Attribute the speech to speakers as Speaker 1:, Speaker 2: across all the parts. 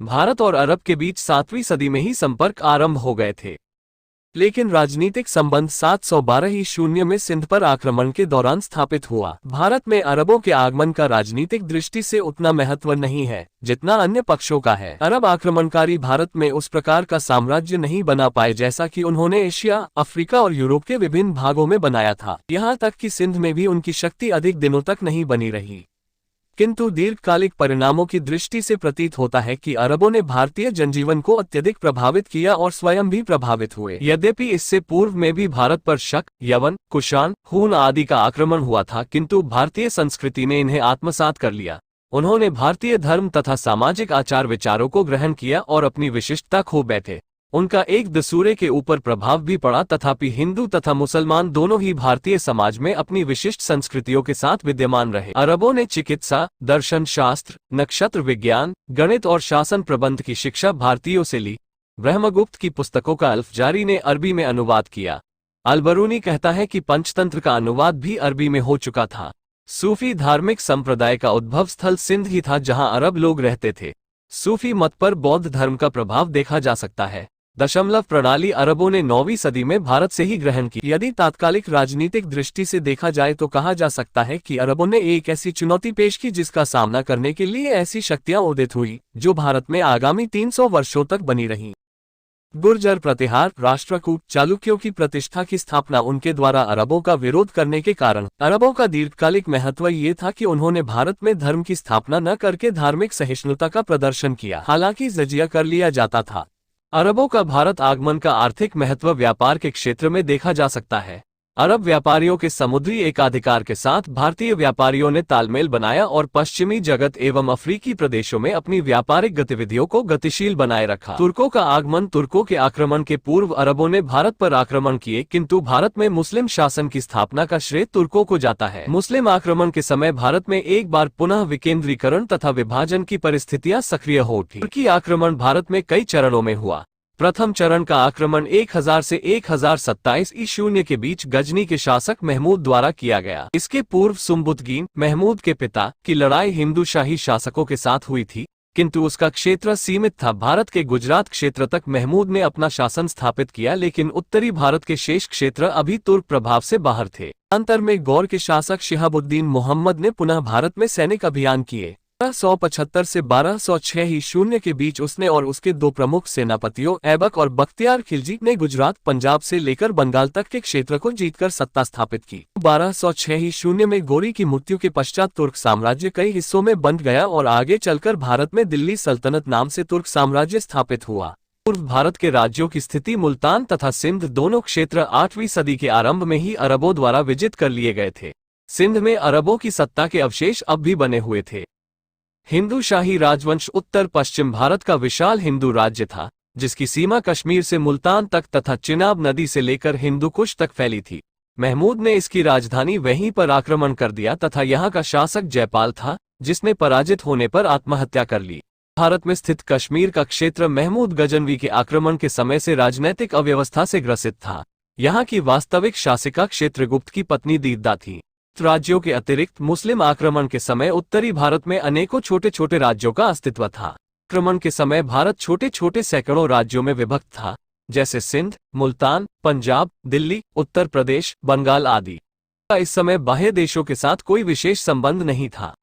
Speaker 1: भारत और अरब के बीच 7वीं सदी में ही संपर्क आरंभ हो गए थे। लेकिन राजनीतिक संबंध 712 में सिंध पर आक्रमण के दौरान स्थापित हुआ। भारत में अरबों के आगमन का राजनीतिक दृष्टि से उतना महत्व नहीं है जितना अन्य पक्षों का है। अरब आक्रमणकारी भारत में उस प्रकार का साम्राज्य नहीं बना पाए जैसा कि उन्होंने एशिया, अफ्रीका और यूरोप के विभिन्न भागों में बनाया था। यहाँ तक कि सिंध में भी उनकी शक्ति अधिक दिनों तक नहीं बनी रही। किंतु दीर्घकालिक परिणामों की दृष्टि से प्रतीत होता है कि अरबों ने भारतीय जनजीवन को अत्यधिक प्रभावित किया और स्वयं भी प्रभावित हुए। यद्यपि इससे पूर्व में भी भारत पर शक, यवन, कुषाण, हून आदि का आक्रमण हुआ था, किंतु भारतीय संस्कृति ने इन्हें आत्मसात कर लिया। उन्होंने भारतीय धर्म तथा सामाजिक आचार विचारों को ग्रहण किया और अपनी विशिष्टता खो बैठे। उनका एक दूसरे के ऊपर प्रभाव भी पड़ा, तथापि हिंदू तथा मुसलमान दोनों ही भारतीय समाज में अपनी विशिष्ट संस्कृतियों के साथ विद्यमान रहे। अरबों ने चिकित्सा, दर्शन शास्त्र, नक्षत्र विज्ञान, गणित और शासन प्रबंध की शिक्षा भारतीयों से ली। ब्रह्मगुप्त की पुस्तकों का अल्फजारी ने अरबी में अनुवाद किया। अलबरूनी कहता है कि पंचतंत्र का अनुवाद भी अरबी में हो चुका था। सूफी धार्मिक संप्रदाय का उद्भव स्थल सिंध ही था जहां अरब लोग रहते थे। सूफी मत पर बौद्ध धर्म का प्रभाव देखा जा सकता है। दशमलव प्रणाली अरबों ने 9वीं सदी में भारत से ही ग्रहण की। यदि तात्कालिक राजनीतिक दृष्टि से देखा जाए तो कहा जा सकता है कि अरबों ने एक ऐसी चुनौती पेश की जिसका सामना करने के लिए ऐसी शक्तियां उदित हुई जो भारत में आगामी 300 वर्षों तक बनी रहीं। गुर्जर प्रतिहार, राष्ट्रकूट, चालुक्यों की प्रतिष्ठा की स्थापना उनके द्वारा अरबों का विरोध करने के कारण। अरबों का दीर्घकालिक महत्व ये था कि उन्होंने भारत में धर्म की स्थापना न करके धार्मिक सहिष्णुता का प्रदर्शन किया, हालांकि जजिया कर लिया जाता था। अरबों का भारत आगमन का आर्थिक महत्व व्यापार के क्षेत्र में देखा जा सकता है। अरब व्यापारियों के समुद्री एकाधिकार के साथ भारतीय व्यापारियों ने तालमेल बनाया और पश्चिमी जगत एवं अफ्रीकी प्रदेशों में अपनी व्यापारिक गतिविधियों को गतिशील बनाए रखा। तुर्कों का आगमन, तुर्कों के आक्रमण के पूर्व अरबों ने भारत पर आक्रमण किए, किंतु भारत में मुस्लिम शासन की स्थापना का श्रेय तुर्कों को जाता है। मुस्लिम आक्रमण के समय भारत में एक बार पुनः विकेंद्रीकरण तथा विभाजन की परिस्थितियां सक्रिय हो उठी। तुर्की आक्रमण भारत में कई चरणों में हुआ। प्रथम चरण का आक्रमण 1000 से 1027 ईशून्य के बीच गजनी के शासक महमूद द्वारा किया गया। इसके पूर्व सुम्बुतगीन, महमूद के पिता, की लड़ाई हिंदू शाही शासकों के साथ हुई थी, किंतु उसका क्षेत्र सीमित था। भारत के गुजरात क्षेत्र तक महमूद ने अपना शासन स्थापित किया, लेकिन उत्तरी भारत के शेष क्षेत्र अभी तुर्क प्रभाव से बाहर थे। अंतर में गौर के शासक शिहाबुद्दीन मोहम्मद ने पुनः भारत में सैनिक अभियान किए। 1275 से 1206 ईशून्य के बीच उसने और उसके दो प्रमुख सेनापतियों ऐबक और बख्तियार खिलजी ने गुजरात, पंजाब से लेकर बंगाल तक के क्षेत्र को जीतकर सत्ता स्थापित की। 1206 ईशून्य में गोरी की मृत्यु के पश्चात तुर्क साम्राज्य कई हिस्सों में बंट गया और आगे चलकर भारत में दिल्ली सल्तनत नाम से तुर्क साम्राज्य स्थापित हुआ। पूर्व भारत के राज्यों की स्थिति मुल्तान तथा सिंध दोनों क्षेत्र 8वीं सदी के आरंभ में ही अरबों द्वारा विजित कर लिए गए थे। सिंध में अरबों की सत्ता के अवशेष अब भी बने हुए थे। हिंदू शाही राजवंश उत्तर पश्चिम भारत का विशाल हिंदू राज्य था, जिसकी सीमा कश्मीर से मुल्तान तक तथा चिनाब नदी से लेकर हिंदुकुश तक फैली थी। महमूद ने इसकी राजधानी वहीं पर आक्रमण कर दिया तथा यहाँ का शासक जयपाल था, जिसने पराजित होने पर आत्महत्या कर ली। भारत में स्थित कश्मीर का क्षेत्र महमूद गजनवी के आक्रमण के समय से राजनैतिक अव्यवस्था से ग्रसित था। यहाँ की वास्तविक शासिका क्षेत्रगुप्त की पत्नी दीदा थी। राज्यों के अतिरिक्त मुस्लिम आक्रमण के समय उत्तरी भारत में अनेकों छोटे छोटे राज्यों का अस्तित्व था। आक्रमण के समय भारत छोटे छोटे सैकड़ों राज्यों में विभक्त था, जैसे सिंध, मुल्तान, पंजाब, दिल्ली, उत्तर प्रदेश, बंगाल आदि। इस समय बाह्य देशों के साथ कोई विशेष संबंध नहीं था।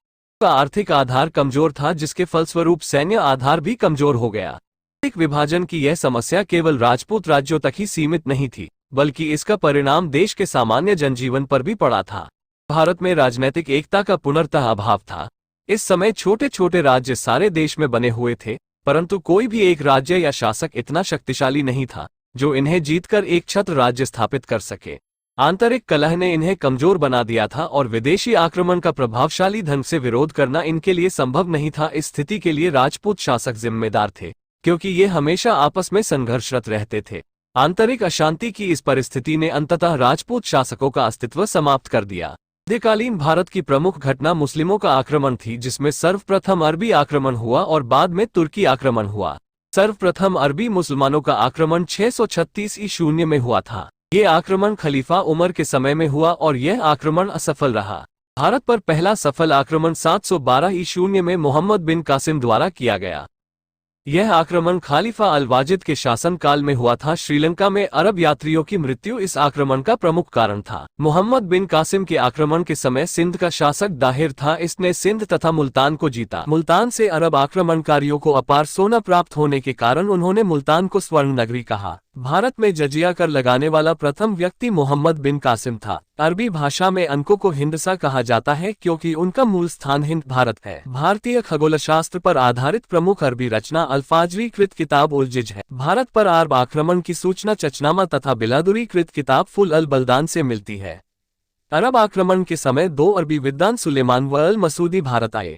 Speaker 1: आर्थिक आधार कमजोर था, जिसके फलस्वरूप सैन्य आधार भी कमजोर हो गया। आर्थिक विभाजन की यह समस्या केवल राजपूत राज्यों तक ही सीमित नहीं थी, बल्कि इसका परिणाम देश के सामान्य जनजीवन पर भी पड़ा था। भारत में राजनीतिक एकता का पूर्णतः अभाव था। इस समय छोटे छोटे राज्य सारे देश में बने हुए थे, परंतु कोई भी एक राज्य या शासक इतना शक्तिशाली नहीं था जो इन्हें जीतकर एक छत्र राज्य स्थापित कर सके। आंतरिक कलह ने इन्हें कमजोर बना दिया था और विदेशी आक्रमण का प्रभावशाली ढंग से विरोध करना इनके लिए संभव नहीं था। इस स्थिति के लिए राजपूत शासक जिम्मेदार थे, क्योंकि ये हमेशा आपस में संघर्षरत रहते थे। आंतरिक अशांति की इस परिस्थिति ने अंततः राजपूत शासकों का अस्तित्व समाप्त कर दिया। मध्यकालीन भारत की प्रमुख घटना मुस्लिमों का आक्रमण थी, जिसमें सर्वप्रथम अरबी आक्रमण हुआ और बाद में तुर्की आक्रमण हुआ। सर्वप्रथम अरबी मुसलमानों का आक्रमण 636 ईशून्य में हुआ था। ये आक्रमण खलीफा उमर के समय में हुआ और यह आक्रमण असफल रहा। भारत पर पहला सफल आक्रमण 712 ईशून्य में मोहम्मद बिन कासिम द्वारा किया गया। यह आक्रमण खालिफा अल वाजिद के शासनकाल में हुआ था। श्रीलंका में अरब यात्रियों की मृत्यु इस आक्रमण का प्रमुख कारण था। मोहम्मद बिन कासिम के आक्रमण के समय सिंध का शासक दाहिर था। इसने सिंध तथा मुल्तान को जीता। मुल्तान से अरब आक्रमणकारियों को अपार सोना प्राप्त होने के कारण उन्होंने मुल्तान को स्वर्ण नगरी कहा। भारत में जजिया कर लगाने वाला प्रथम व्यक्ति मोहम्मद बिन कासिम था। अरबी भाषा में अंकों को हिंदसा कहा जाता है क्योंकि उनका मूल स्थान हिंद भारत है। भारतीय खगोलशास्त्र पर आधारित प्रमुख अरबी रचना अल्फाजरी कृत किताब उल-जिज है। भारत पर अरब आक्रमण की सूचना चचनामा तथा बिलादुरी कृत किताब फुल अल बल्दान से मिलती है। अरब आक्रमण के समय दो अरबी विद्वान सुलेमान व अल मसूदी भारत आए।